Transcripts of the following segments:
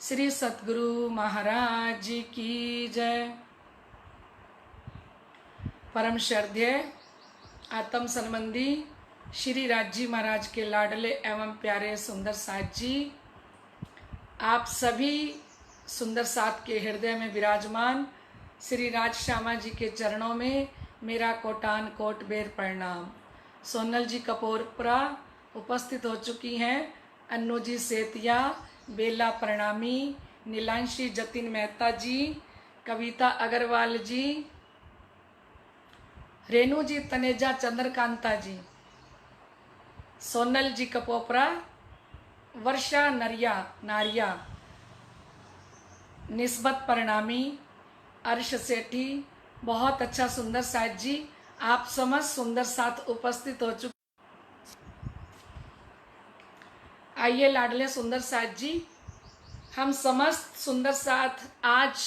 श्री सतगुरु महाराज जी की जय। परम श्रद्धेय आत्म संबंधी श्री राज जी महाराज के लाडले एवं प्यारे सुंदर साथ जी, आप सभी सुंदर साथ के हृदय में विराजमान श्री राज श्यामा जी के चरणों में मेरा कोटान कोट बेर प्रणाम। सोनल जी कपूरपुरा उपस्थित हो चुकी हैं, अन्नू जी सेतिया, बेला प्रणामी, नीलांशी जतिन मेहता जी, कविता अग्रवाल जी, रेणु जी तनेजा चंद्रकांता जी, सोनल जी कपोपरा, वर्षा नारिया, निस्बत प्रणामी, अर्श सेठी, बहुत अच्छा सुंदर साथ जी, आप समस्त सुंदर साथ उपस्थित हो चुके। आइए लाडले सुंदर साथ जी, हम समस्त सुंदर साथ आज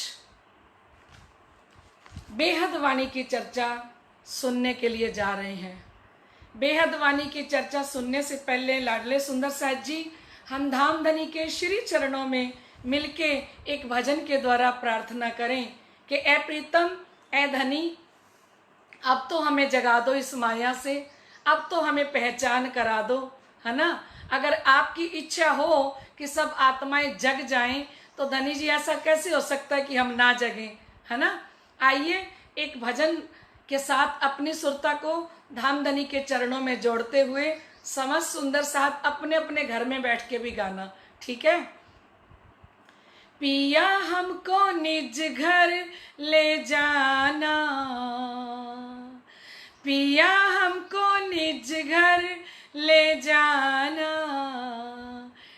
बेहद वाणी की चर्चा सुनने के लिए जा रहे हैं। बेहद वाणी की चर्चा सुनने से पहले लाडले सुंदर साथ जी, हम धाम धनी के श्री चरणों में मिलके एक भजन के द्वारा प्रार्थना करें कि ए प्रीतम, ए धनी, अब तो हमें जगा दो इस माया से, अब तो हमें पहचान करा दो, है ना। अगर आपकी इच्छा हो कि सब आत्माएं जग जाएं तो धनी जी ऐसा कैसे हो सकता है कि हम ना जगें, है ना। आइए एक भजन के साथ अपनी सुरता को धाम धनी के चरणों में जोड़ते हुए समस्त सुंदर साथ अपने अपने घर में बैठ के भी गाना, ठीक है। पिया हमको निज घर ले जाना, पिया हमको निज घर ले जाना,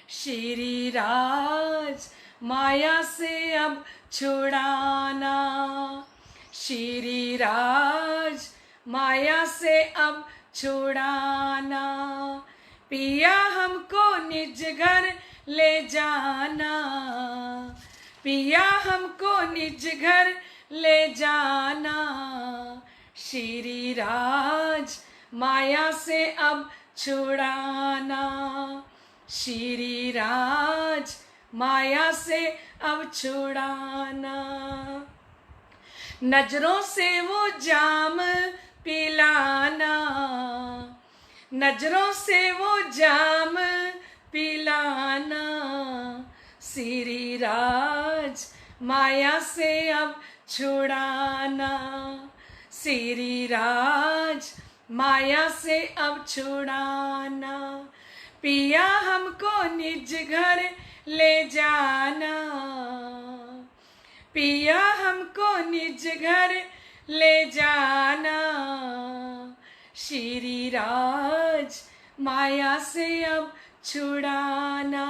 श्री राज माया से अब छुड़ाना, श्री राज माया से अब छुड़ाना, पिया हमको निज घर ले जाना, पिया हमको निज घर ले जाना, श्री राज माया से अब छुड़ाना, श्री राज माया से अब छुड़ाना, नजरों से वो जाम पिलाना, नजरों से वो जाम पिलाना, श्री राज माया से अब छुड़ाना, श्री राज माया से अब छुड़ाना, पिया हमको निज घर ले जाना, पिया हमको निज घर ले जाना, श्री राज माया से अब छुड़ाना,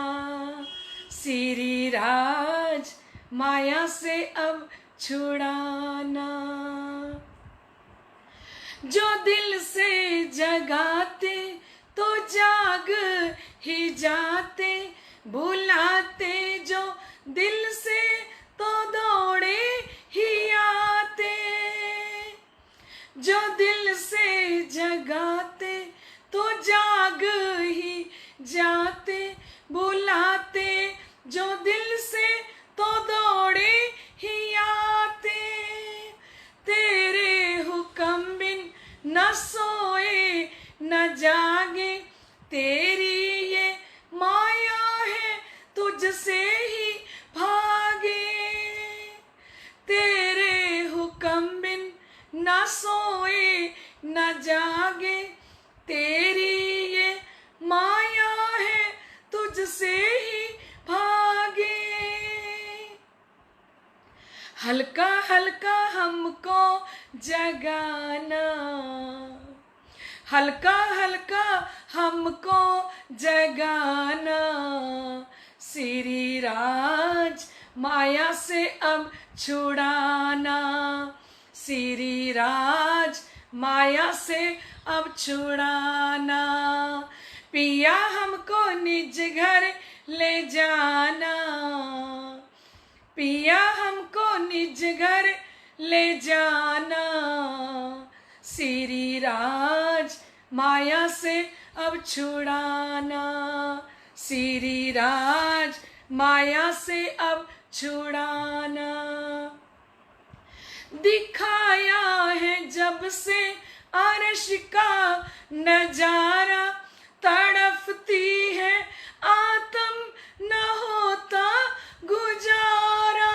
श्री राज माया से अब छुड़ाना, जो दिल से जगाते तो जाग ही जाते, बुलाते जो दिल से तो दौड़े ही आते, जो दिल से जगाते तो जाग ही जाते, बुलाते जो दिल से तो दौड़े ही आते, तेरे हुक्म बिन न सोए न जागे, तेरी ये माया है तुझसे ही भागे, तेरे हुक्म बिन न सोए न जागे, तेरी ये माया है तुझसे ही भागे, हल्का हल्का हमको जगाना, हल्का हल्का हमको जगाना, श्री राज माया से अब छुड़ाना, श्री राज माया से अब छुड़ाना, पिया हमको निज घर ले जाना, पिया हमको निज घर ले जाना, श्री राज माया से अब छुड़ाना, श्री राज माया से अब छुड़ाना। दिखाया है जब से अर्श का नजारा, तड़पती है आत्म न होता गुजारा।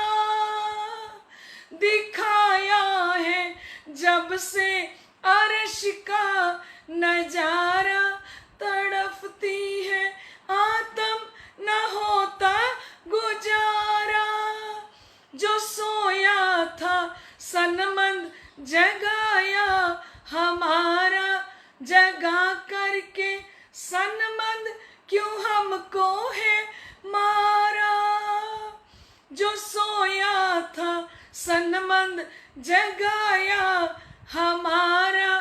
दिखाया है जब से अर्श का नजारा, तड़पती है आत्म न होता गुजारा। जो सोया था सनमंद जगाया हमारा, जगा करके सनमंद क्यों हमको है मारा। जो सोया था सनमंद जगाया हमारा,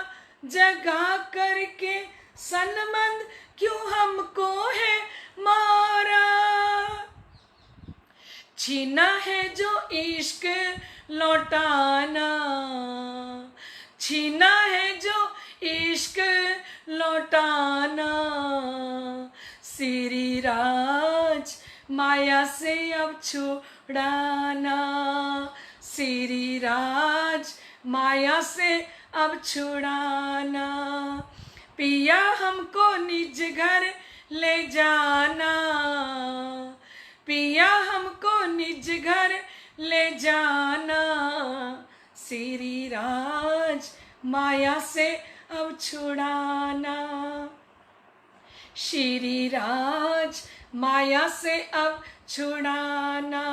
जगा करके सनमंद क्यों हमको है मारा। छीना है जो इश्क लौटाना, छीना है जो इश्क लौटाना। श्री राज माया से अब छुड़ाना, श्री राज माया से अब छुड़ाना। पिया हमको निज घर ले जाना, पिया हमको निज घर ले जाना। श्री राज माया से अब छुड़ाना, श्री राज माया से अब छुड़ाना।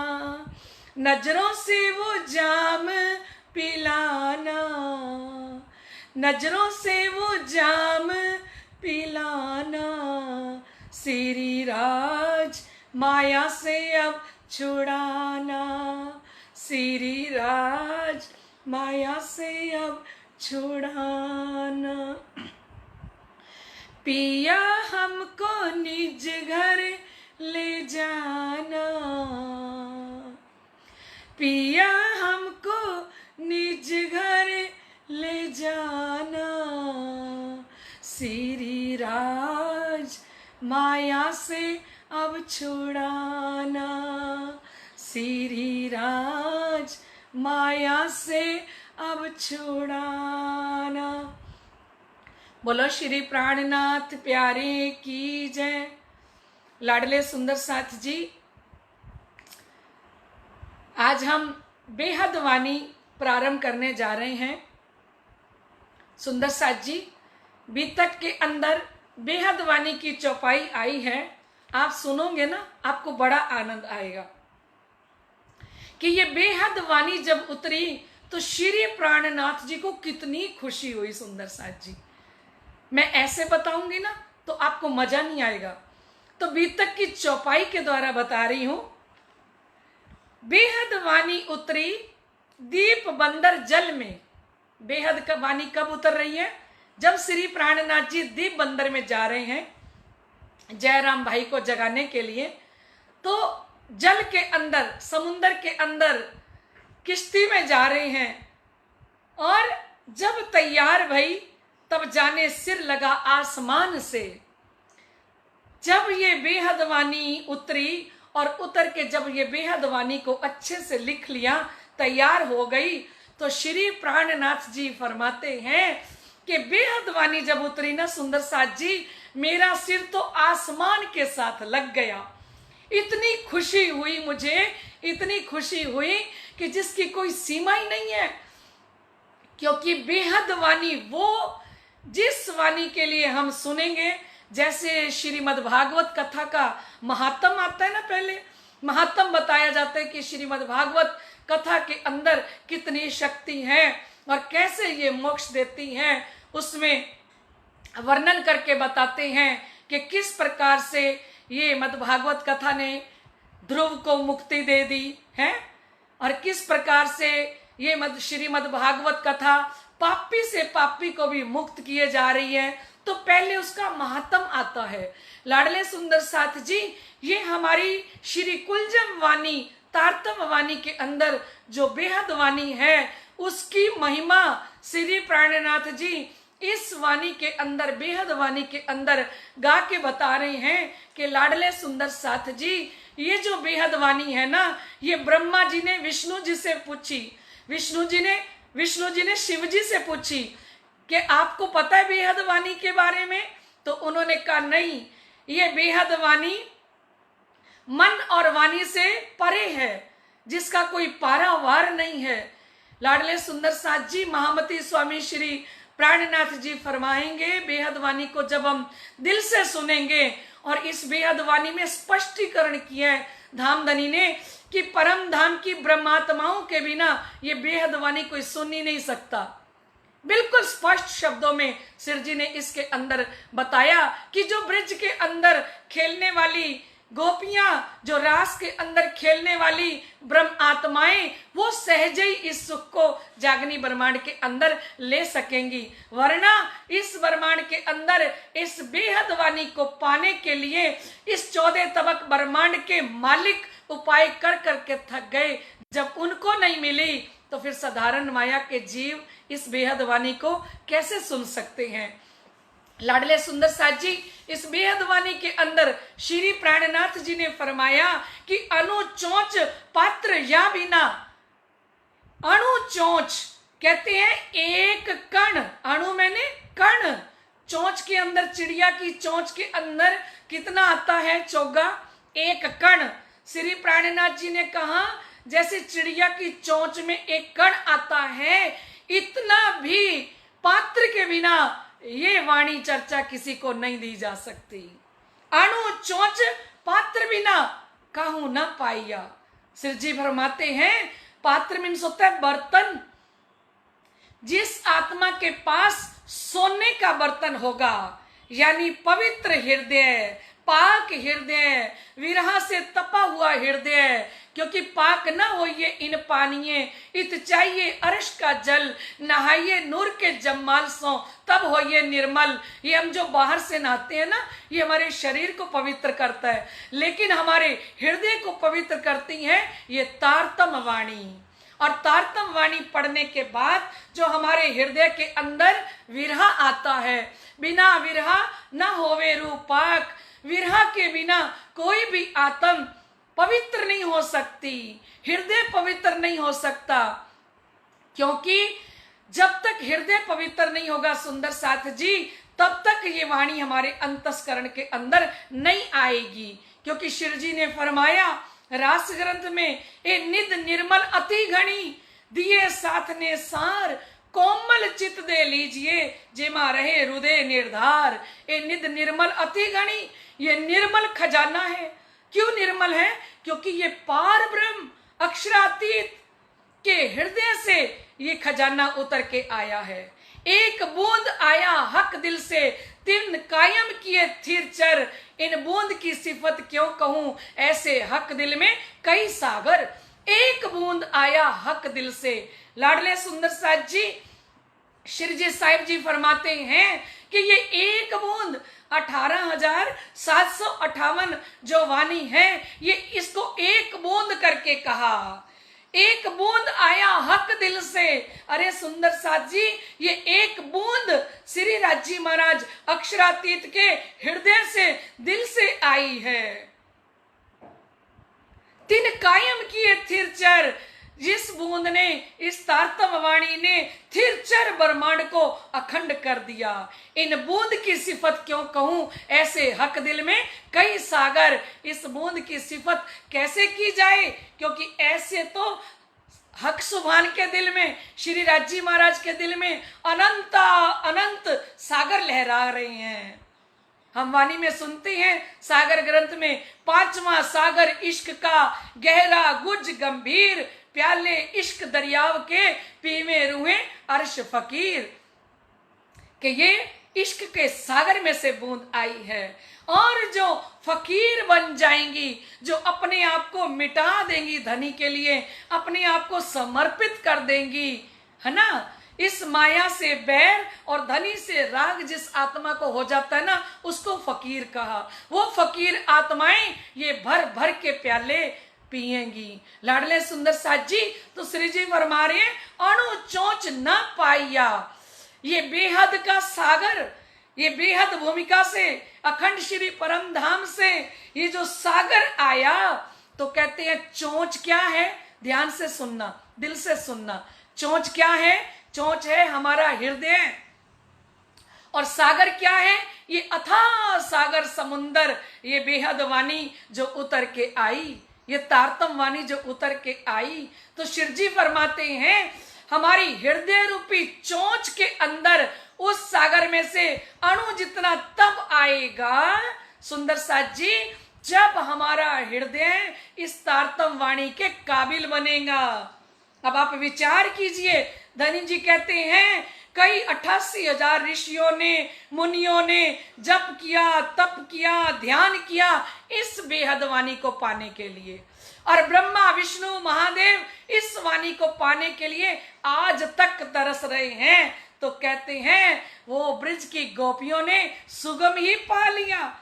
नजरों से वो जाम पिलाना, नजरों से वो जाम पिलाना। श्री राज माया से अब छुड़ाना, श्री राज माया से अब छुड़ाना। पिया हमको निज घर ले जाना, पिया हमको निज घर ले जाना। श्री राज माया से अब छुड़ाना, श्री राज माया से अब छुड़ाना। बोलो श्री प्राणनाथ प्यारे की जय। लाडले सुंदर साथ जी, आज हम बेहद वाणी प्रारंभ करने जा रहे हैं। सुंदर साथ जी, बीतक के अंदर बेहद वाणी की चौपाई आई है। आप सुनोगे ना, आपको बड़ा आनंद आएगा कि ये बेहद वाणी जब उतरी तो श्री प्राणनाथ जी को कितनी खुशी हुई। सुंदर साथ जी, मैं ऐसे बताऊंगी ना तो आपको मजा नहीं आएगा, तो बीतक की चौपाई के द्वारा बता रही हूं। बेहद वाणी उतरी दीप बंदर जल में। बेहद का वाणी कब उतर रही है? जब श्री प्राणनाथ जी दीप बंदर में जा रहे हैं जयराम भाई को जगाने के लिए, तो जल के अंदर, समुंदर के अंदर किश्ती में जा रहे हैं। और जब तैयार भई तब जाने सिर लगा आसमान से। जब ये बेहद वाणी उतरी और उतर के जब ये बेहद वाणी को अच्छे से लिख लिया, तैयार हो गई, तो श्री प्राणनाथ जी फरमाते हैं कि बेहद वाणी जब उतरी ना सुंदर साथ जी, मेरा सिर तो आसमान के साथ लग गया। इतनी खुशी हुई मुझे, इतनी खुशी हुई कि जिसकी कोई सीमा ही नहीं है। क्योंकि बेहद वाणी वो जिस वाणी के लिए हम सुनेंगे, जैसे श्रीमद् भागवत कथा का महात्म आता है ना, पहले महात्म बताया जाता है कि श्रीमद् भागवत कथा के अंदर कितनी शक्ति है और कैसे ये मोक्ष देती हैं। उसमें वर्णन करके बताते हैं कि किस प्रकार से ये मद्भागवत कथा ने ध्रुव को मुक्ति दे दी है और किस प्रकार से ये श्रीमद् भागवत कथा पापी से पापी को भी मुक्त किए जा रही है। तो पहले उसका महात्म आता है। लाडले सुंदर साथ जी, ये हमारी श्री कुलजम वाणी तारतम वाणी के अंदर जो बेहद वाणी है, उसकी महिमा श्री प्राणनाथ जी इस वाणी के अंदर, बेहद वाणी के अंदर गा के बता रहे हैं कि लाडले सुंदर साथ जी, ये जो बेहद वाणी है ना, ये ब्रह्मा जी ने विष्णु जी से पूछी, विष्णु जी ने शिव जी से पूछी कि आपको पता है बेहद वाणी के बारे में? तो उन्होंने कहा नहीं, ये बेहद वाणी मन और वाणी से परे है, जिसका कोई पारावार नहीं है। लाडले सुंदर साथ जी, महामती स्वामी श्री प्राणनाथ जी फरमाएंगे, बेहद वाणी को जब हम दिल से सुनेंगे, और इस बेहद वाणी में स्पष्टीकरण किया है धामधनी ने कि परम धाम की ब्रह्मात्माओं के बिना ये बेहद वाणी कोई सुन ही नहीं सकता। बिल्कुल स्पष्ट शब्दों में सिर जी ने इसके अंदर बताया कि जो ब्रिज के अंदर खेलने वाली गोपियां, जो रास के अंदर खेलने वाली ब्रह्म आत्माएं, वो सहज ही इस सुख को जागनी ब्रह्मांड के अंदर ले सकेंगी, वरना इस ब्रह्मांड के अंदर इस बेहद वाणी को पाने के लिए इस 14 तबक ब्रह्मांड के मालिक उपाय कर करके थक गए। जब उनको नहीं मिली तो फिर साधारण माया के जीव इस बेहद वाणी को कैसे सुन सकते हैं। लाडले सुंदर साथ जी, इस बेहद वाणी के अंदर श्री प्राणनाथ जी ने फरमाया कि अणु चोंच पात्र या बिना, अणु चोंच कहते हैं एक कण, अणु मैंने कण, चोंच के अंदर, चिड़िया की चोंच के अंदर कितना आता है चोगा? एक कण। श्री प्राणनाथ जी ने कहा जैसे चिड़िया की चोंच में एक कण आता है, इतना भी पात्र के बिना ये वाणी चर्चा किसी को नहीं दी जा सकती। अणु चोंच पात्र बिना काहू न पाइया। सिर जी फरमाते हैं पात्र मीन्स होता है बर्तन। जिस आत्मा के पास सोने का बर्तन होगा, यानी पवित्र हृदय, पाक हृदय, विरह से तपा हुआ हृदय, क्योंकि पाक न होइए इन पानिये, इत चाहिए अर्श का जल, नहाइए नूर के जमाल सो तब होइए निर्मल। ये हम जो बाहर से नहाते हैं ना, ये हमारे शरीर को पवित्र करता है, लेकिन हमारे हृदय को पवित्र करती है ये तारतम वाणी। और तारतम वाणी पढ़ने के बाद जो हमारे हृदय के अंदर विरह आता है, बिना विरह न होवे रूपाक, विरह के बिना कोई भी आत्म पवित्र नहीं हो सकती, हृदय पवित्र नहीं हो सकता, क्योंकि जब तक हृदय पवित्र नहीं होगा सुंदर साथ जी, तब तक ये वाणी हमारे अंतस्करण के अंदर नहीं आएगी। क्योंकि शिव जी ने फरमाया रास ग्रंथ में, ए निद निर्मल अति घनी, दिए साथ ने सार, कोमल चित दे लीजिए, जेमा रहे हृदय निर्धार। ए निद निर्मल अति घनी, ये निर्मल खजाना है। क्यों निर्मल है? क्योंकि ये पार ब्रह्म अक्षरातीत के हृदय से ये खजाना उतर के आया है। एक बूंद आया हक दिल से, तिन कायम किए थिर चर, इन बूंद की सिफत क्यों कहूं, ऐसे हक दिल में कई सागर। एक बूंद आया हक दिल से। लाडले सुंदर साथ जी, श्री साहिब जी फरमाते हैं कि ये एक बूंद 18,758 जो वाणी है, ये इसको एक बूंद करके कहा। एक बूंद आया हक दिल से। अरे सुंदर साथ जी, ये एक बूंद श्री राजी महाराज अक्षरातीत के हृदय से, दिल से आई है। तिन कायम किए थिर चर, जिस बूंद ने, इस तारतम वाणी ने थिर चर ब्रह्मांड को अखंड कर दिया। इन बूंद की सिफत क्यों कहूं, ऐसे हक दिल में कई सागर। इस बूंद की सिफत कैसे की जाए, क्योंकि ऐसे तो हक सुभान के दिल में, श्री राजी महाराज के दिल में अनंत अनंत सागर लहरा रहे हैं। हम वाणी में सुनते हैं सागर ग्रंथ में, 5वां सागर इश्क का गहरा गुज गंभीर, प्याले इश्क दरियाव के पीवे रूहे अर्श फकीर। कि ये इश्क के सागर में से बूंद आई है, और जो फकीर बन जाएंगी, जो अपने आप को मिटा देंगी धनी के लिए, अपने आप को समर्पित कर देंगी, है ना। इस माया से बैर और धनी से राग जिस आत्मा को हो जाता है ना, उसको फकीर कहा। वो फकीर आत्माएं ये भर भर के प्याले पिएंगी। लाडले सुंदर साथ जी, तो श्री जी फरमा रहे हैं अणु चोंच न पाइया। ये बेहद का सागर, ये बेहद भूमिका से, अखंड श्री परम धाम से ये जो सागर आया, तो कहते हैं चोंच क्या है? ध्यान से सुनना, दिल से सुनना। चोंच क्या है? चोंच है हमारा हृदय। और सागर क्या है? ये अथाह सागर समुंदर, ये बेहद वाणी जो उतर के आई, ये तारतम वाणी जो उतर के आई। तो शिव जी फरमाते हैं हमारी हृदय रूपी चोंच के अंदर उस सागर में से अणु जितना तब आएगा सुंदर साथ जी, जब हमारा हृदय इस तारतम वाणी के काबिल बनेगा। अब आप विचार कीजिए, धनी जी कहते हैं कई 88,000 ऋषियों ने, मुनियों ने जप किया, तप किया, ध्यान किया इस बेहद वाणी को पाने के लिए, और ब्रह्मा विष्णु महादेव इस वाणी को पाने के लिए आज तक तरस रहे हैं। तो कहते हैं वो ब्रज की गोपियों ने सुगम ही पा लिया,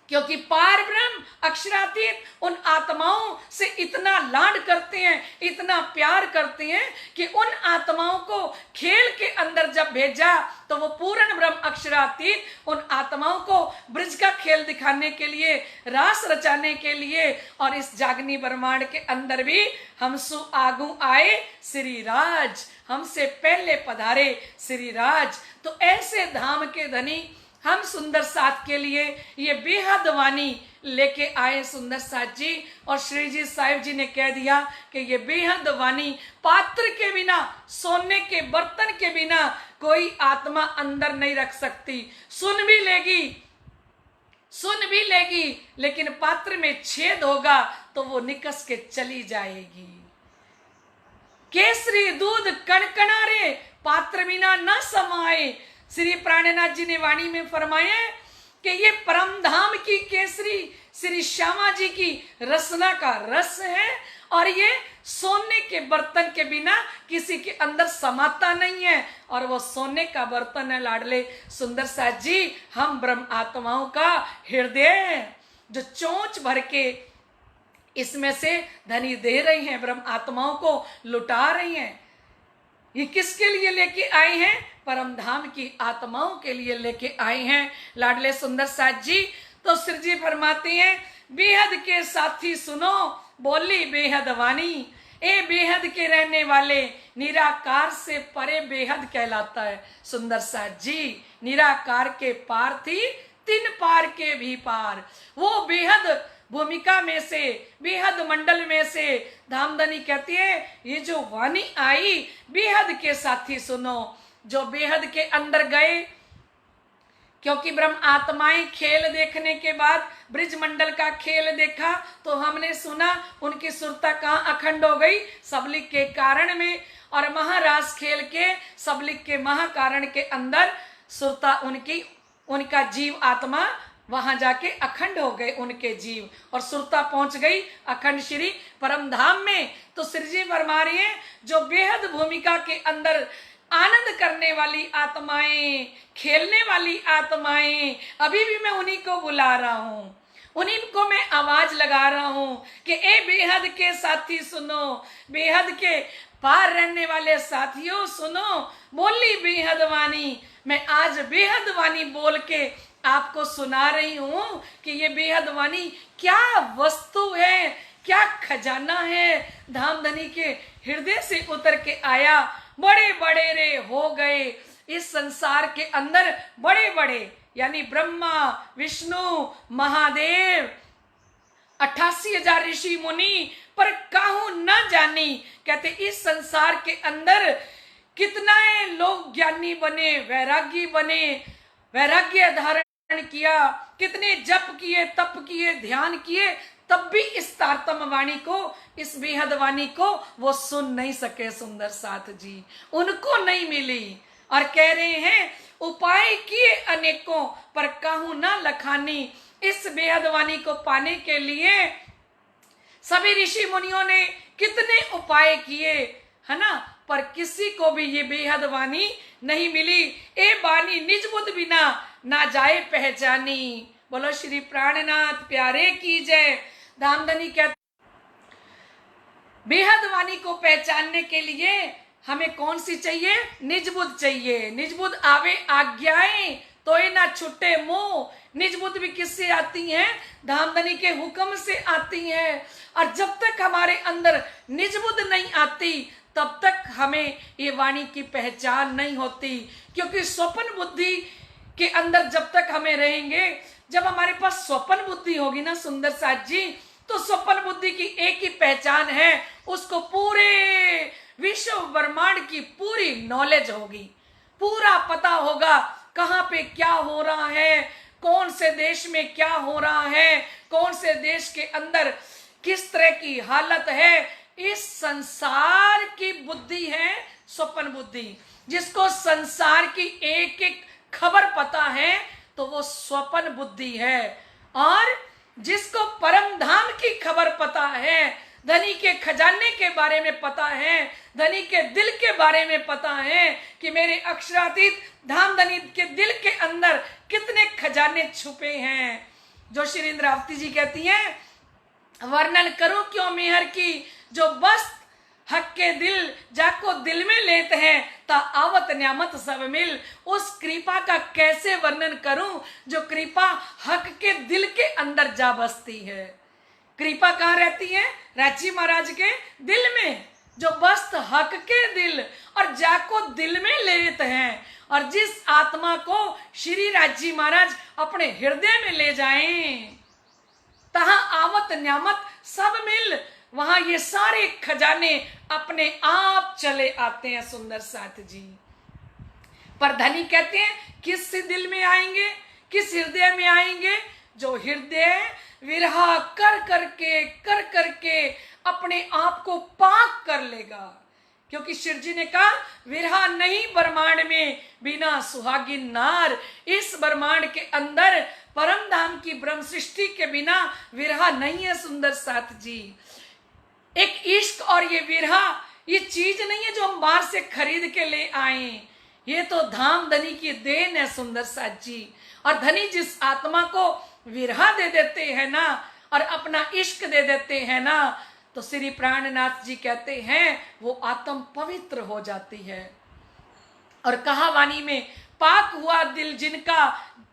क्योंकि पार ब्रह्म अक्षरातीत उन आत्माओं से इतना लाड करते हैं, इतना प्यार करते हैं कि उन आत्माओं को खेल के अंदर जब भेजा तो वो पूर्ण ब्रह्म अक्षरातीत उन आत्माओं को ब्रज का खेल दिखाने के लिए, रास रचाने के लिए, और इस जागनी ब्रह्मांड के अंदर भी हमसु आगू आए श्री राज, हमसे पहले पधारे श्री राज। तो ऐसे धाम के धनी हम सुंदर साथ के लिए ये बेहद वाणी लेके आए सुंदर साथ जी। और श्री जी साहिब जी ने कह दिया कि ये बेहद वाणी पात्र के बिना, सोने के बर्तन के बिना कोई आत्मा अंदर नहीं रख सकती। सुन भी लेगी, लेकिन पात्र में छेद होगा तो वो निकस के चली जाएगी। केसरी दूध कणकणारे, पात्र बिना न समाए। श्री प्राणनाथ जी ने वाणी में फरमाया कि ये परम धाम की केसरी श्री श्यामा जी की रसना का रस है, और ये सोने के बर्तन के बिना किसी के अंदर समाता नहीं है, और वो सोने का बर्तन है लाडले सुंदर साथ जी हम ब्रह्म आत्माओं का हृदय, जो चोंच भर के इसमें से धनी दे रही हैं, ब्रह्म आत्माओं को लुटा रही हैं। ये किसके लिए लेके आए हैं? परम धाम की आत्माओं के लिए लेके आए हैं लाडले सुंदर साथ जी। तो श्री जी फरमाते हैं बेहद के साथी सुनो, बोली बेहद वाणी। ए बेहद के रहने वाले, निराकार से परे बेहद कहलाता है सुंदर साथ जी। निराकार के पार थी, तीन पार के भी पार। वो बेहद भूमिका में से, बेहद मंडल में से धामधनी कहती है ये जो वाणी आई बेहद के साथी सुनो। जो बेहद के अंदर गए, क्योंकि ब्रह्म आत्माएं खेल देखने के बाद ब्रिज मंडल का खेल देखा तो हमने सुना उनकी सुरता कहाँ अखंड हो गई? सबलिक के कारण में। और महारास खेल के सबलिक के महाकारण के अंदर सुरता उनका जीव आत्मा वहां जाके अखंड हो गए उनके जीव, और सुरता पहुंच गई अखंड श्री परम धाम में। तो श्री जी फरमा रही हैं जो बेहद भूमिका के अंदर आनंद करने वाली आत्माएं, खेलने वाली आत्माएं, अभी भी मैं उन्हीं को बुला रहा हूं, उन्हीं को मैं आवाज लगा रहा हूं कि ए बेहद के साथी सुनो, बेहद के पार रहने वाले साथियों सुनो, बोली बेहद वाणी। मैं आज बेहद वाणी बोल के आपको सुना रही हूं कि ये बेहद वाणी क्या वस्तु है, क्या खजाना है, धामधनी के हृदय से उतर के आया। बड़े बड़े रे हो गए इस संसार के अंदर, बड़े बड़े यानी ब्रह्मा विष्णु महादेव 88,000 ऋषि मुनि, पर काहू न जानी। कहते इस संसार के अंदर कितना लोग ज्ञानी बने, वैरागी बने, वैराग्य धारण किया, कितने जप किए, तप किए, ध्यान किए, तब भी इस तारतम वाणी को, इस बेहद वाणी को वो सुन नहीं सके सुंदर साथ जी, उनको नहीं मिली। और कह रहे हैं उपाय किए अनेकों पर कहूं ना लखानी। इस बेहद वाणी को पाने के लिए सभी ऋषि मुनियों ने कितने उपाय किए, है ना, पर किसी को भी ये बेहद वाणी नहीं मिली। ए वाणी निज बुद्ध बिना ना जाए पहचानी। बोलो श्री प्राणनाथ प्यारे की जय। धामधनी कहते बेहद वाणी को पहचानने के लिए हमें कौन सी चाहिए? निज बुद्ध चाहिए। निज बुद्ध आवे आज्ञाएं तो ये ना छुट्टे मोह। निज बुद्ध भी किससे आती हैं? धामधनी के हुक्म से आती हैं। और जब तक हमारे अंदर निज बुद्ध नहीं आती तब तक हमें ये वाणी की पहचान नहीं होती। क्योंकि स्वप्न बुद्धि के अंदर जब तक हमें रहेंगे, जब हमारे पास स्वप्न बुद्धि होगी ना सुंदर साथ जी, तो स्वप्न बुद्धि की एक ही पहचान है, उसको पूरे विश्व ब्रह्मांड की पूरी नॉलेज होगी, पूरा पता होगा कहाँ पे क्या हो रहा है, कौन से देश में क्या हो रहा है, कौन से देश के अंदर किस तरह की हालत है। इस संसार की बुद्धि है स्वप्न बुद्धि। जिसको संसार की एक एक खबर पता है तो वो स्वप्न बुद्धि है। और जिसको परम धाम की खबर पता है, धनी के खजाने के बारे में पता है, धनी के दिल के बारे में पता है कि मेरे अक्षरातीत धाम धनी के दिल के अंदर कितने खजाने छुपे हैं। जो श्री इंद्रावती जी कहती हैं, वर्णन करूं क्यों मेहर की, जो बस हक के दिल जाको दिल में लेते हैं, ता आवत न्यामत सब मिल। उस कृपा का कैसे वर्णन करूं जो कृपा हक के दिल के अंदर जा बसती है। कृपा कहाँ रहती है? राजी महाराज के दिल में, जो बस हक के दिल और जाको दिल में लेते हैं। और जिस आत्मा को श्री राजी महाराज अपने हृदय में ले जाएं, तहां आवत न्यामत सब मिल, वहां ये सारे खजाने अपने आप चले आते हैं सुंदर साथ जी। पर धनी कहते हैं किस दिल में आएंगे, किस हृदय में आएंगे? जो हृदय विरहा कर करके अपने आप को पाक कर लेगा। क्योंकि शिव जी ने कहा विरहा नहीं ब्रह्मांड में बिना सुहागिन नार। इस ब्रह्मांड के अंदर परम धाम की ब्रह्म सृष्टि के बिना विरहा नहीं है सुंदर साथ जी। एक इश्क और ये विरहा ये चीज नहीं है जो हम बाहर से खरीद के ले आए, ये तो धाम धनी की देन है सुंदर साथ जी। और धनी जिस आत्मा को विरहा दे देते हैं ना और अपना इश्क दे देते हैं ना, तो श्री प्राणनाथ जी कहते हैं वो आत्म पवित्र हो जाती है। और कहा वाणी में, पाक हुआ दिल जिनका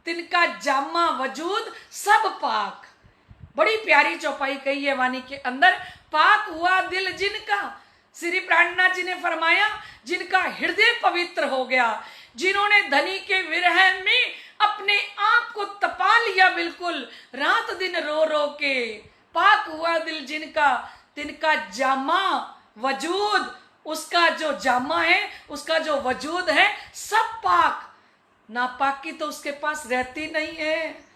तिनका जामा वजूद सब पाक। बड़ी प्यारी चौपाई कही है वाणी के अंदर, पाक हुआ दिल जिनका। श्री प्राणनाथ जी ने फरमाया जिनका हृदय पवित्र हो गया, जिन्होंने धनी के विरह में अपने आप को तपा लिया बिल्कुल रात दिन रो रो के। पाक हुआ दिल जिनका तिनका जामा वजूद, उसका जो जामा है, उसका जो वजूद है सब पाक। नापाकी तो उसके पास रहती नहीं है।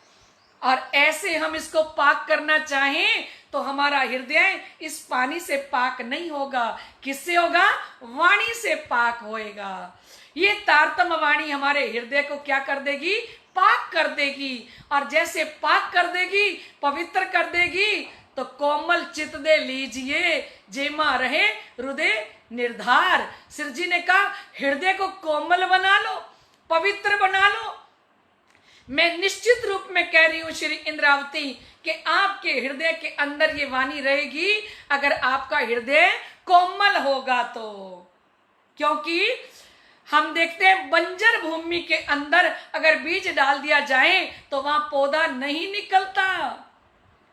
और ऐसे हम इसको पाक करना चाहें तो हमारा हृदय इस पानी से पाक नहीं होगा। किससे होगा? वाणी से पाक होएगा। ये तारतम वाणी हमारे हृदय को क्या कर देगी? पाक कर देगी। और जैसे पाक कर देगी, पवित्र कर देगी, तो कोमल चित दे लीजिए जेमा रहे हृदय निर्धार। सिर जी ने कहा हृदय को कोमल बना लो, पवित्र बना लो। मैं निश्चित रूप में कह रही हूं श्री इंद्रावती कि आपके हृदय के अंदर ये वाणी रहेगी अगर आपका हृदय कोमल होगा तो। क्योंकि हम देखते हैं बंजर भूमि के अंदर अगर बीज डाल दिया जाए तो वहां पौधा नहीं निकलता।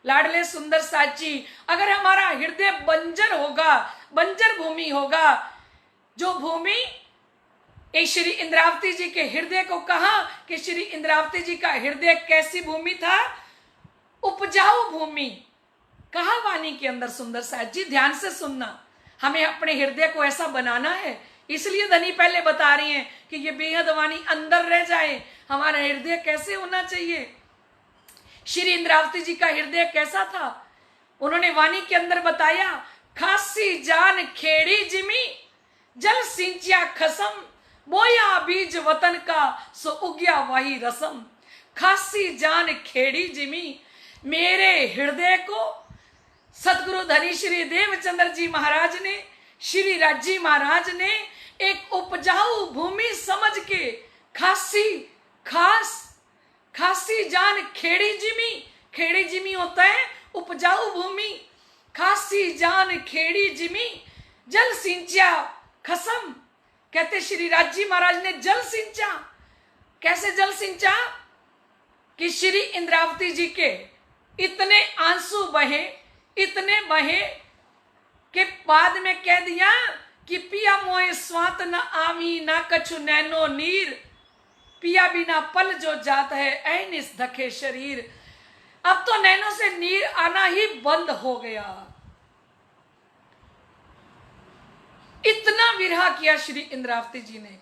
लाडले सुंदर साची, अगर हमारा हृदय बंजर होगा, बंजर भूमि होगा, जो भूमि एक श्री इंद्रावती जी के हृदय को कहा कि श्री इंद्रावती जी का हृदय कैसी भूमि था? उपजाऊ भूमि। कहा वाणी के अंदर सुंदर साथ जी, ध्यान से सुनना, हमें अपने हृदय को ऐसा बनाना है। इसलिए धनी पहले बता रही हैं कि ये बेहद वाणी अंदर रह जाए। हमारा हृदय कैसे होना चाहिए? श्री इंद्रावती जी का हृदय कैसा था? उन्होंने वाणी के अंदर बताया, खासी जान खेड़ी जिमी जल सिंचिया खसम, बोया बीज वतन का सो उग्या वही रसम। खासी जान खेड़ी जिमी, मेरे हृदय को सदगुरु धनी श्री देवचंद्र जी महाराज ने, श्री राजी महाराज ने एक उपजाऊ भूमि समझ के खासी जान खेड़ी जिमी, खेड़ी जिमी होता है उपजाऊ भूमि। खासी जान खेड़ी जिमी जल सिंचिया खसम। कहते श्री राज महाराज ने जल सिंचा। कैसे जल सिंचा कि श्री इंद्रावती जी के इतने आंसू बहे, इतने बहे कि बाद में कह दिया कि पिया मोए स्वात न आवी ना कछु नैनो नीर, पिया बिना पल जो जात है ऐनिस धखे शरीर। अब तो नैनों से नीर आना ही बंद हो गया। इतना विरह किया श्री इंद्रावती जी ने।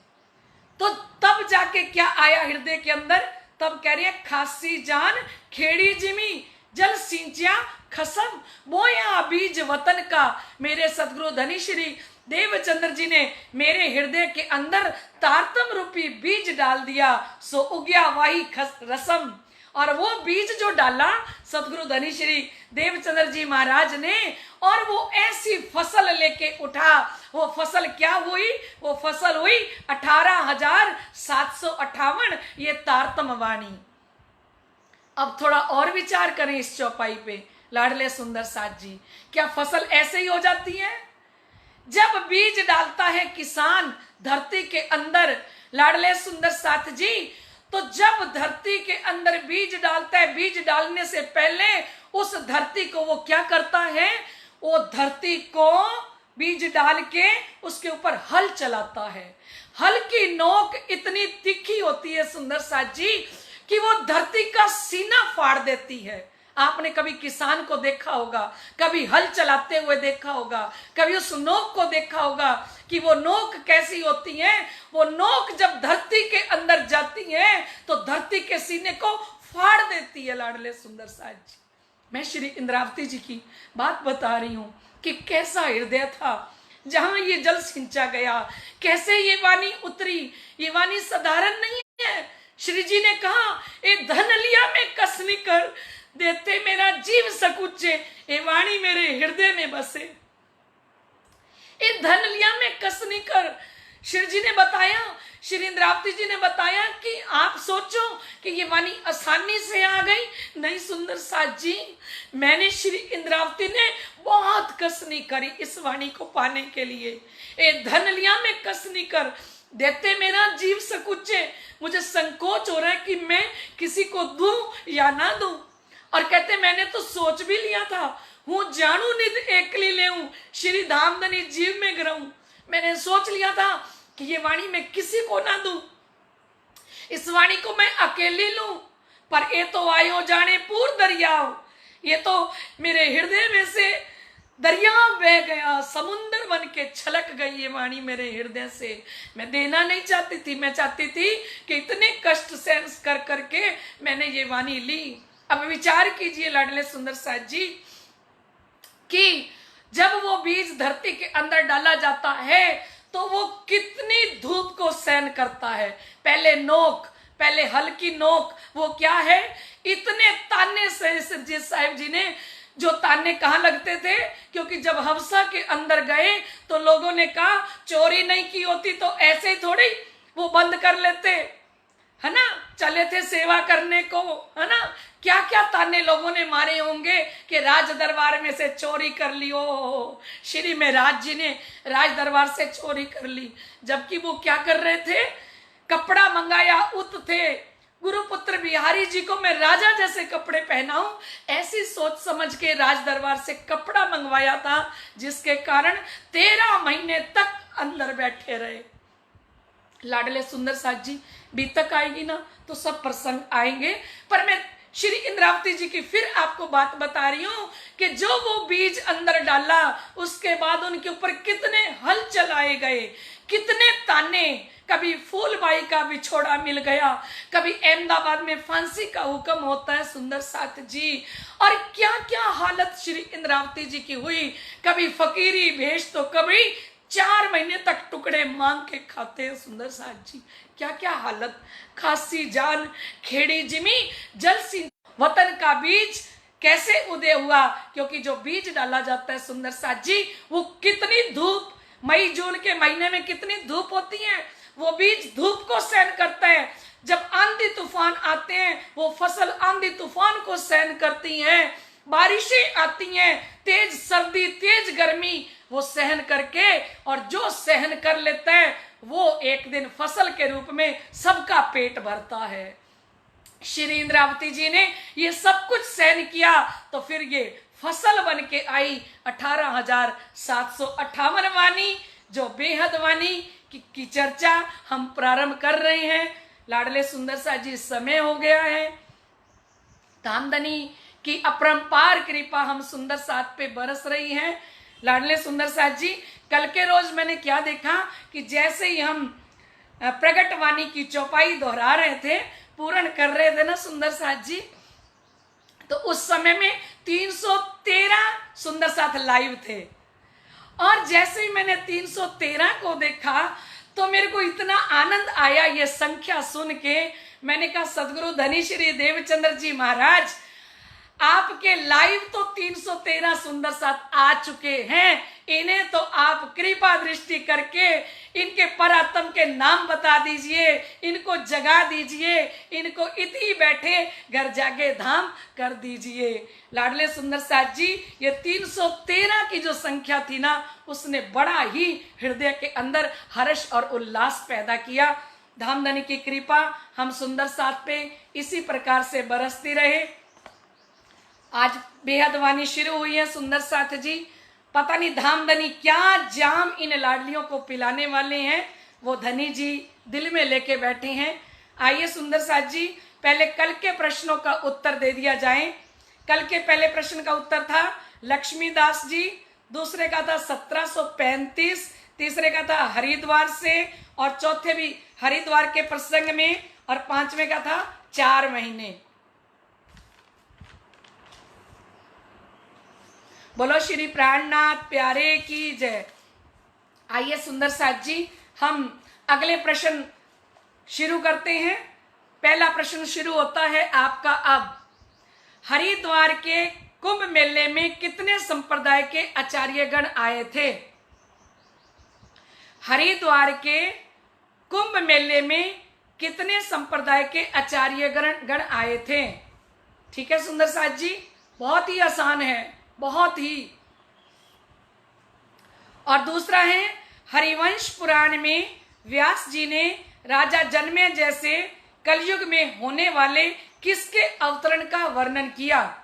तो तब जाके क्या आया हृदय के अंदर, तब कह रही है खासी जान खेड़ी जिमी जल सिंचिया खसम, बोया बीज वतन का। मेरे सदगुरु धनी श्री देवचंद्र जी ने मेरे हृदय के अंदर तारतम रूपी बीज डाल दिया, सो उगया वाही रसम। और वो बीज जो डाला सदगुरु धनी श्री देवचंद्र जी महाराज ने, और वो ऐसी फसल लेके उठा। वो फसल क्या हुई? वो फसल हुई 18,758 ये तारतम वाणी। अब थोड़ा और विचार करें इस चौपाई पे लाडले सुंदर साथ जी। क्या फसल ऐसे ही हो जाती है? जब बीज डालता है किसान धरती के अंदर, लाडले सुंदर साथ जी, तो जब धरती के अंदर बीज डालता है, बीज डालने से पहले उस धरती को वो क्या करता है? वो धरती को बीज डाल के उसके ऊपर हल चलाता है। हल की नोक इतनी तीखी होती है सुंदर साथ जी कि वो धरती का सीना फाड़ देती है। आपने कभी किसान को देखा होगा, कभी हल चलाते हुए देखा होगा, कभी उस नोक को देखा होगा कि वो नोक कैसी होती है। वो नोक जब धरती के अंदर जाती है तो धरती के सीने को फाड़ देती है। लाडले सुंदर साथ जी, मैं श्री इंद्रावती जी की बात बता रही हूं कि कैसा हृदय था जहां ये जल सिंचा गया, कैसे ये वाणी उतरी। ये वाणी साधारण नहीं है। श्री जी ने कहा ए धन लिया में कसनी कर, देते मेरा जीव सकुचे, ए वाणी मेरे हृदय में बसे। ए धन लिया में कसनी कर, श्री जी ने बताया, श्री इंद्रावती जी ने बताया कि आप सोचो कि ये वाणी आसानी से आ गई। नहीं सुंदर साथ जी, मैंने श्री इंद्रावती ने बहुत कसनी करी इस वाणी को पाने के लिए। ए धन लिया में कसनी कर, देते मेरा जीव सकुचे। मुझे संकोच हो रहा है कि मैं किसी को दूं या ना दूं। और कहते मैंने तो सोच भी लिया था, हूं जानू निध एकली लेऊं, श्री धामधनी जीव में गिराऊं। मैंने सोच लिया था कि ये वाणी मैं किसी को ना दूं, इस वाणी को मैं अकेली लूं। पर ये तो आयो जाने पूर दरियाव, ये तो मेरे हृदय में से दरिया बह गया, समुंदर बन के छलक गई ये वाणी मेरे हृदय से। मैं देना नहीं चाहती थी, मैं चाहती थी कि इतने कष्ट सहन कर करके मैंने ये वाणी ली। अब विचार कीजिए लाडले सुंदर साथ जी कि जब वो बीज धरती के अंदर डाला जाता है तो वो कितनी धूप को सहन करता है। पहले नोक, पहले हल की नोक, वो क्या है? इतने ताने से जी साहिब जी ने, जो ताने कहाँ लगते थे? क्योंकि जब हवसा के अंदर गए तो लोगों ने कहा चोरी नहीं की होती तो ऐसे ही थोड़ी वो बंद कर लेते, है ना, चले थे सेवा करने को, है ना। क्या क्या ताने लोगों ने मारे होंगे कि राज दरबार में से चोरी कर ली। ओ श्री महाराज जी ने राज दरबार से चोरी कर ली, जबकि वो क्या कर रहे थे? कपड़ा मंगाया, उत थे गुरुपुत्र बिहारी जी को मैं राजा जैसे कपड़े पहनाऊं, ऐसी सोच समझ के राज दरबार से कपड़ा मंगवाया था, जिसके कारण 13 महीने तक अंदर बैठे रहे। लाडले सुंदर साथ जी, बीतक आएगी ना तो सब प्रसंग आएंगे, पर मैं श्री इंद्रावती जी की फिर आपको बात बता रही हूं कि जो वो बीज अंदर डाला उसके बाद उनके ऊपर कितने हल चलाए गए, कितने ताने। कभी फूलबाई का बिछोड़ा मिल गया, कभी अहमदाबाद में फांसी का हुक्म होता है सुंदर साथ जी, और क्या क्या हालत श्री इंद्रावती जी की हुई। कभी फकीरी भेष तो कभी 4 महीने तक टुकड़े मांग के खाते हैं सुंदर साथ जी। क्या क्या हालत। खासी जान खेड़ी जिमी जल सिंच, वतन का बीज कैसे उदय हुआ? क्योंकि जो बीज डाला जाता है सुंदर साथ जी, वो कितनी धूप, मई जून के महीने में कितनी धूप होती है, वो बीज धूप को सहन करता है। जब आंधी तूफान आते हैं वो फसल आंधी तूफान को सहन करती है। बारिशें आती हैं, तेज सर्दी, तेज गर्मी, वो सहन करके, और जो सहन कर लेता है वो एक दिन फसल के रूप में सबका पेट भरता है। श्री इंद्रावती जी ने ये सब कुछ सहन किया तो फिर ये फसल बन के आई 18,758 वाणी, जो बेहद वाणी की चर्चा हम प्रारंभ कर रहे हैं। लाडले सुंदर साथ जी, समय हो गया है। धामधनी की अपरंपार कृपा हम सुंदर साथ पे बरस रही है। लाडले सुंदर साथ जी, कल के रोज मैंने क्या देखा कि जैसे ही हम प्रगट वाणी की चौपाई दोहरा रहे थे, पूर्ण कर रहे थे ना सुंदर साथ जी, तो उस समय में 313 सुंदर साथ लाइव थे। और जैसे ही मैंने 313 को देखा तो मेरे को इतना आनंद आया ये संख्या सुन के। मैंने कहा सदगुरु धनी श्री देवचंद्र जी महाराज, आपके लाइव तो 313 सुंदर साथ आ चुके हैं, इन्हें तो आप कृपा दृष्टि करके इनके परात्म के नाम बता दीजिए, इनको जगा दीजिए, इनको इति बैठे घर जाके धाम कर दीजिए। लाडले सुंदर साथ जी, ये 313 की जो संख्या थी ना, उसने बड़ा ही हृदय के अंदर हर्ष और उल्लास पैदा किया। धामधनी की कृपा हम सुंदर साथ पे इसी प्रकार से बरसती रहे। आज बेहद वाणी शुरू हुई है सुंदर साथ जी, पता नहीं धामधनी क्या जाम इन लाडलियों को पिलाने वाले हैं, वो धनी जी दिल में लेके बैठे हैं। आइए सुंदर साथ जी, पहले कल के प्रश्नों का उत्तर दे दिया जाए। कल के पहले प्रश्न का उत्तर था लक्ष्मीदास जी, दूसरे का था 1735, तीसरे का था हरिद्वार से, और चौथे भी हरिद्वार के प्रसंग में, और पांचवें का था 4 महीने। बोलो श्री प्राणनाथ प्यारे की जय। आइए सुंदर साथ जी, हम अगले प्रश्न शुरू करते हैं। पहला प्रश्न शुरू होता है आपका अब। हरिद्वार के कुंभ मेले में कितने संप्रदाय के आचार्यगण आए थे? हरिद्वार के कुंभ मेले में कितने संप्रदाय के आचार्यगण आए थे? ठीक है सुंदर साथ जी, बहुत ही आसान है, बहुत ही। और दूसरा है, हरिवंश पुराण में व्यास जी ने राजा जनमे जैसे कलयुग में होने वाले किसके अवतरण का वर्णन किया?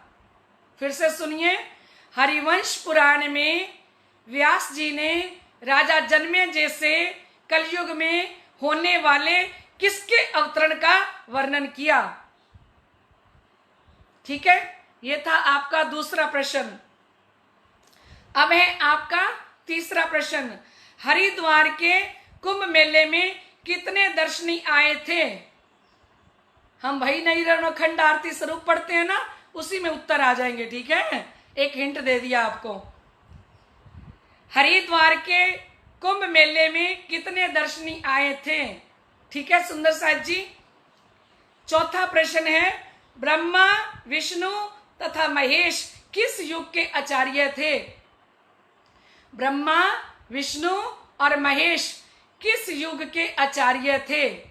फिर से सुनिए, हरिवंश पुराण में व्यास जी ने राजा जनमे जैसे कलयुग में होने वाले किसके अवतरण का वर्णन किया? ठीक है, यह था आपका दूसरा प्रश्न। अब है आपका तीसरा प्रश्न। हरिद्वार के कुंभ मेले में कितने दर्शनी आए थे? हम भाई नहीं रणखंड आरती स्वरूप पढ़ते हैं ना, उसी में उत्तर आ जाएंगे। ठीक है, एक हिंट दे दिया आपको। हरिद्वार के कुंभ मेले में कितने दर्शनी आए थे? ठीक है सुंदर साथ जी। चौथा प्रश्न है, ब्रह्मा, विष्णु तथा महेश किस युग के आचार्य थे? ब्रह्मा, विष्णु और महेश किस युग के आचार्य थे?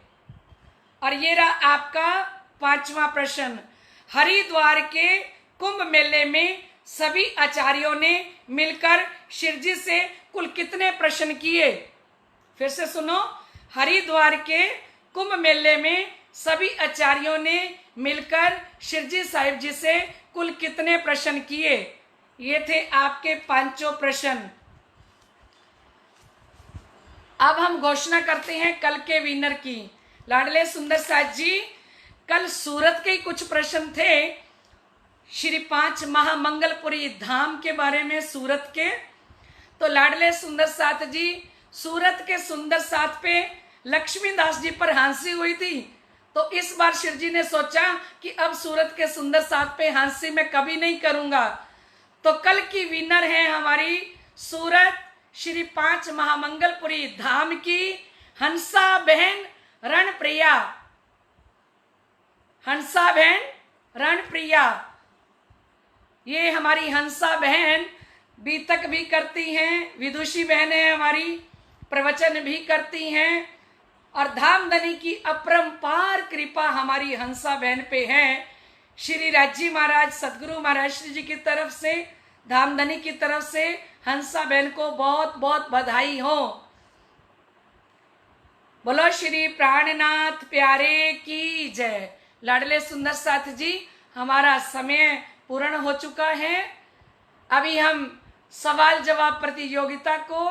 और ये रहा आपका पांचवा प्रश्न। हरिद्वार के कुंभ मेले में सभी आचार्यों ने मिलकर शिवजी से कुल कितने प्रश्न किए? फिर से सुनो, हरिद्वार के कुंभ मेले में सभी आचार्यों ने मिलकर शिवजी साहिब जी से कुल कितने प्रश्न किए? ये थे आपके पांचों प्रश्न। अब हम घोषणा करते हैं कल के विनर की। लाडले सुंदर साथ जी, कल सूरत के कुछ प्रश्न थे, श्री 5 महामंगलपुरी धाम के बारे में सूरत के। तो लाडले सुंदर साथ जी, सूरत के सुंदर साथ पे लक्ष्मीदास जी पर हंसी हुई थी, तो इस बार शिव जी ने सोचा कि अब सूरत के सुंदर साथ पे हंसी मैं कभी नहीं करूंगा। तो कल की विनर है हमारी सूरत श्री 5 महामंगलपुरी धाम की हंसा बहन रणप्रिया। हंसा बहन रणप्रिया, ये हमारी हंसा बहन बीतक भी करती हैं, विदुषी बहनें हमारी, प्रवचन भी करती हैं, और धामधनी की अपरंपार कृपा हमारी हंसा बहन पे है। श्री राजी महाराज, सदगुरु महाराज श्री जी की तरफ से, धामधनी की तरफ से हंसा बहन को बहुत बहुत बधाई हो। बोलो श्री प्राणनाथ प्यारे की जय। लाडले सुंदर साथ जी, हमारा समय पूर्ण हो चुका है। अभी हम सवाल जवाब प्रतियोगिता को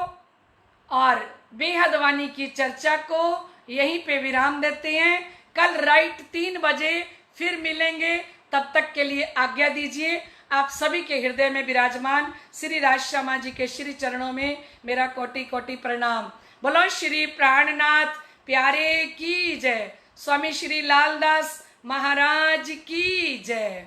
और बेहद वाणी की चर्चा को यहीं पे विराम देते हैं। कल राइट 3 बजे फिर मिलेंगे, तब तक के लिए आज्ञा दीजिए। आप सभी के हृदय में विराजमान श्री राजश्यामा जी के श्री चरणों में मेरा कोटि कोटि प्रणाम। बोलो श्री प्राणनाथ प्यारे की जय। स्वामी श्री लालदास महाराज की जय।